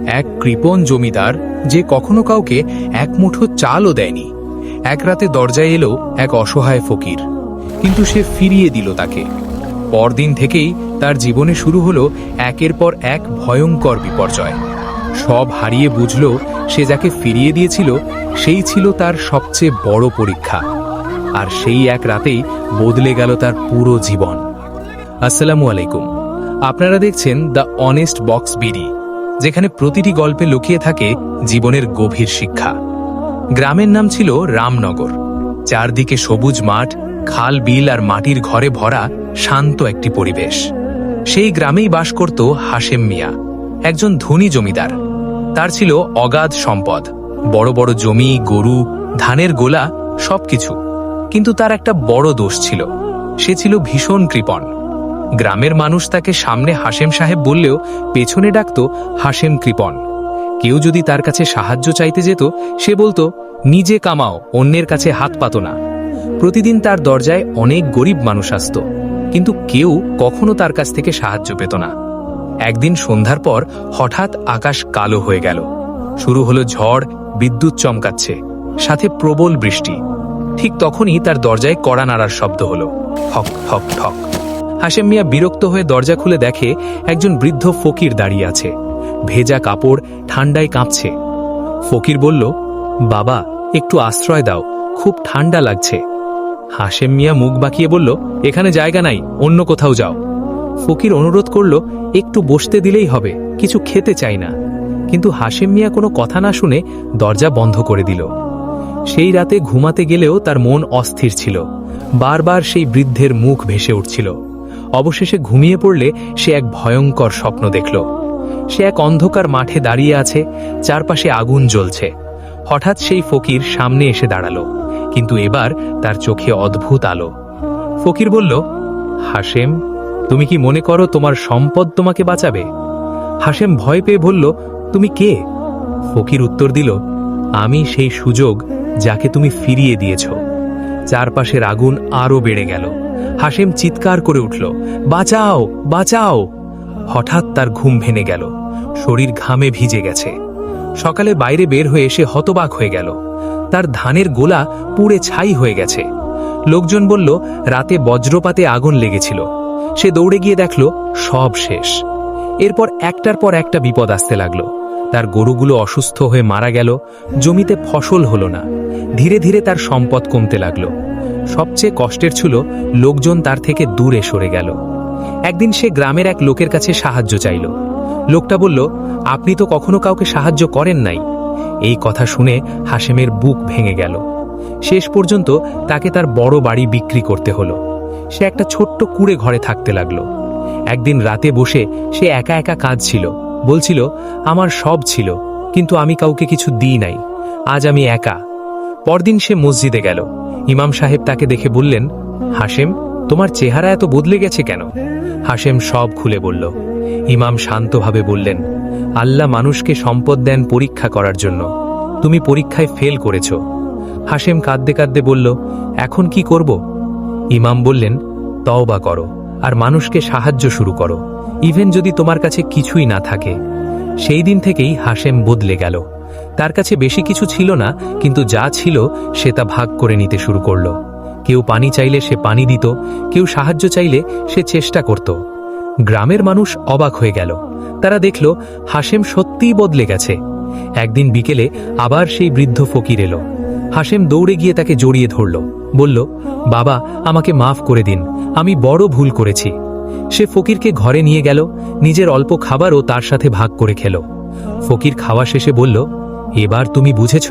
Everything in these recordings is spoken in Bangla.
এক কৃপণ জমিদার যে কখনো কাউকে এক মুঠো চালও দেয়নি, এক রাতে দরজায় এলো এক অসহায় ফকির, কিন্তু সে ফিরিয়ে দিল তাকে। পরদিন থেকেই তার জীবনে শুরু হলো একের পর এক ভয়ঙ্কর বিপর্যয়। সব হারিয়ে বুঝল সে যাকে ফিরিয়ে দিয়েছিল সেই ছিল তার সবচেয়ে বড় পরীক্ষা। আর সেই এক রাতেই বদলে গেল তার পুরো জীবন। আসসালামু আলাইকুম, আপনারা দেখছেন দ্য অনেস্ট বক্স বিডি, যেখানে প্রতিটি গল্পে লুকিয়ে থাকে জীবনের গভীর শিক্ষা। গ্রামের নাম ছিল রামনগর। চারদিকে সবুজ মাঠ, খাল, বিল আর মাটির ঘরে ভরা শান্ত একটি পরিবেশ। সেই গ্রামেই বাস করত হাশেম মিয়া, একজন ধনী জমিদার। তার ছিল অগাধ সম্পদ, বড় বড় জমি, গরু, ধানের গোলা, সবকিছু। কিন্তু তার একটা বড় দোষ ছিল, সে ছিল ভীষণ কৃপণ। গ্রামের মানুষ তাকে সামনে হাশেম সাহেব বললেও পেছনে ডাকত হাশেম কৃপণ। কেউ যদি তার কাছে সাহায্য চাইতে যেত, সে বলতো, নিজে কামাও, অন্যের কাছে হাত পাতো না। প্রতিদিন তার দরজায় অনেক গরিব মানুষ আসত, কিন্তু কেউ কখনো তার কাছ থেকে সাহায্য পেত না। একদিন সন্ধ্যার পর হঠাৎ আকাশ কালো হয়ে গেল। শুরু হলো ঝড়, বিদ্যুৎ চমকাচ্ছে, সাথে প্রবল বৃষ্টি। ঠিক তখনই তার দরজায় কড়া নাড়ার শব্দ হলো, ঠক ঠক ঠক। হাশেম মিয়া বিরক্ত হয়ে দরজা খুলে দেখে একজন বৃদ্ধ ফকির দাঁড়িয়ে আছে, ভেজা কাপড়, ঠান্ডায় কাঁপছে। ফকির বলল, বাবা, একটু আশ্রয় দাও, খুব ঠান্ডা লাগছে। হাশেম মিয়া মুখ বাঁকিয়ে বলল, এখানে জায়গা নাই, অন্য কোথাও যাও। ফকির অনুরোধ করল, একটু বসতে দিলেই হবে, কিছু খেতে চাই না। কিন্তু হাশেম মিয়া কোনো কথা না শুনে দরজা বন্ধ করে দিল। সেই রাতে ঘুমাতে গেলেও তার মন অস্থির ছিল, বারবার সেই বৃদ্ধের মুখ ভেসে উঠছিল। অবশেষে ঘুমিয়ে পড়লে সে এক ভয়ঙ্কর স্বপ্ন দেখল। সে এক অন্ধকার মাঠে দাঁড়িয়ে আছে, চারপাশে আগুন জ্বলছে। হঠাৎ সেই ফকির সামনে এসে দাঁড়ালো, কিন্তু এবার তার চোখে অদ্ভুত আলো। ফকির বলল, হাশেম, তুমি কি মনে করো তোমার সম্পদ তোমাকে বাঁচাবে? হাশেম ভয় পেয়ে বলল, তুমি কে? ফকির উত্তর দিল, আমি সেই সুযোগ যাকে তুমি ফিরিয়ে দিয়েছ। চারপাশের আগুন আরো বেড়ে গেল। হাশেম চিৎকার করে উঠল, বাঁচাও, বাঁচাও। হঠাৎ তার ঘুম ভেঙে গেল, শরীর ঘামে ভিজে গেছে। সকালে বাইরে বের হয়ে সে হতবাক হয়ে গেল। তার ধানের গোলা পুড়ে ছাই হয়ে গেছে। লোকজন বলল, রাতে বজ্রপাতে আগুন লেগেছিল। সে দৌড়ে গিয়ে দেখল সব শেষ। এরপর একটার পর একটা বিপদ আসতে লাগলো। তার গরুগুলো অসুস্থ হয়ে মারা গেল, জমিতে ফসল হলো না। ধীরে ধীরে তার সম্পদ কমতে লাগলো। সবচেয়ে কষ্টের ছিল, লোকজন তার থেকে দূরে সরে গেল। একদিন সে গ্রামের এক লোকের কাছে সাহায্য চাইল। লোকটা বলল, আপনি তো কখনো কাউকে সাহায্য করেন নাই। এই কথা শুনে হাশেমের বুক ভেঙে গেল। শেষ পর্যন্ত তাকে তার বড় বাড়ি বিক্রি করতে হলো। সে একটা ছোট্ট কুঁড়ে ঘরে থাকতে লাগলো। একদিন রাতে বসে সে একা একা কাঁদছিল, বলছিল, আমার সব ছিল, কিন্তু আমি কাউকে কিছু দিই নাই। আজ আমি একা। পরদিন সে মসজিদে গেল। ইমাম সাহেব তাকে দেখে বললেন, হাশেম, তোমার চেহারা এত বদলে গেছে কেন? হাশেম সব খুলে বলল। ইমাম শান্তভাবে বললেন, আল্লাহ মানুষকে সম্পদ দেন পরীক্ষা করার জন্য। তুমি পরীক্ষায় ফেল করেছ। হাশেম কাঁদতে কাঁদতে বলল, এখন কি করব? ইমাম বললেন, তওবা করো আর মানুষকে সাহায্য শুরু করো, ইভেন যদি তোমার কাছে কিছুই না থাকে। সেই দিন থেকেই হাশেম বদলে গেল। তার কাছে বেশি কিছু ছিল না, কিন্তু যা ছিল সে তা ভাগ করে নিতে শুরু করল। কেউ পানি চাইলে সে পানি দিত, কেউ সাহায্য চাইলে সে চেষ্টা করত। গ্রামের মানুষ অবাক হয়ে গেল। তারা দেখল হাশেম সত্যিই বদলে গেছে। একদিন বিকেলে আবার সেই বৃদ্ধ ফকির এলো। হাশেম দৌড়ে গিয়ে তাকে জড়িয়ে ধরল, বলল, বাবা, আমাকে মাফ করে দিন, আমি বড় ভুল করেছি। সে ফকিরকে ঘরে নিয়ে গেল, নিজের অল্প খাবারও তার সাথে ভাগ করে খেল। ফকির খাওয়া শেষে বলল, এবার তুমি বুঝেছ?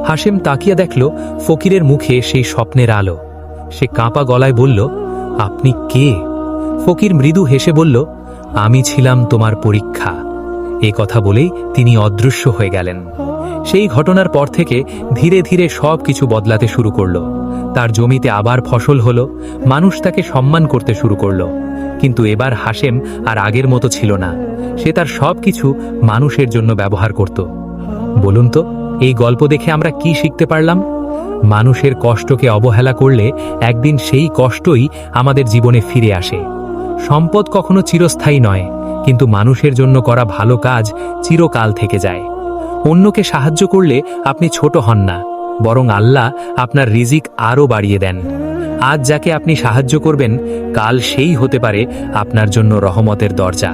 হাশেম তাকিয়ে দেখল ফকিরের মুখে সেই স্বপ্নের আলো। সে কাঁপা গলায় বলল, আপনি কে? ফকির মৃদু হেসে বলল, আমি ছিলাম তোমার পরীক্ষা। এ কথা বলেই তিনি অদৃশ্য হয়ে গেলেন। সেই ঘটনার পর থেকে ধীরে ধীরে সব কিছু বদলাতে শুরু করল। তার জমিতে আবার ফসল হলো, মানুষ তাকে সম্মান করতে শুরু করল। কিন্তু এবার হাশেম আর আগের মতো ছিল না। সে তার সব কিছু মানুষের জন্য ব্যবহার করত। বলুন তো, এই গল্প দেখে আমরা কি শিখতে পারলাম? মানুষের কষ্টকে অবহেলা করলে একদিন সেই কষ্টই আমাদের জীবনে ফিরে আসে। সম্পদ কখনো চিরস্থায়ী নয়, কিন্তু মানুষের জন্য করা ভালো কাজ চিরকাল থেকে যায়। অন্যকে সাহায্য করলে আপনি ছোট হন না, বরং আল্লাহ আপনার রিজিক আরও বাড়িয়ে দেন। আজ যাকে আপনি সাহায্য করবেন, কাল সেই হতে পারে আপনার জন্য রহমতের দরজা।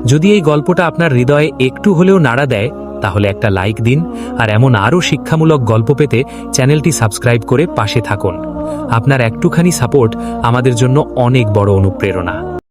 যদি এই গল্পটা আপনার হৃদয়ে একটু হলেও নাড়া দেয়, তাহলে একটা লাইক দিন, আর এমন আরও শিক্ষামূলক গল্প পেতে চ্যানেলটি সাবস্ক্রাইব করে পাশে থাকুন। আপনার একটুখানি সাপোর্ট আমাদের জন্য অনেক বড় অনুপ্রেরণা।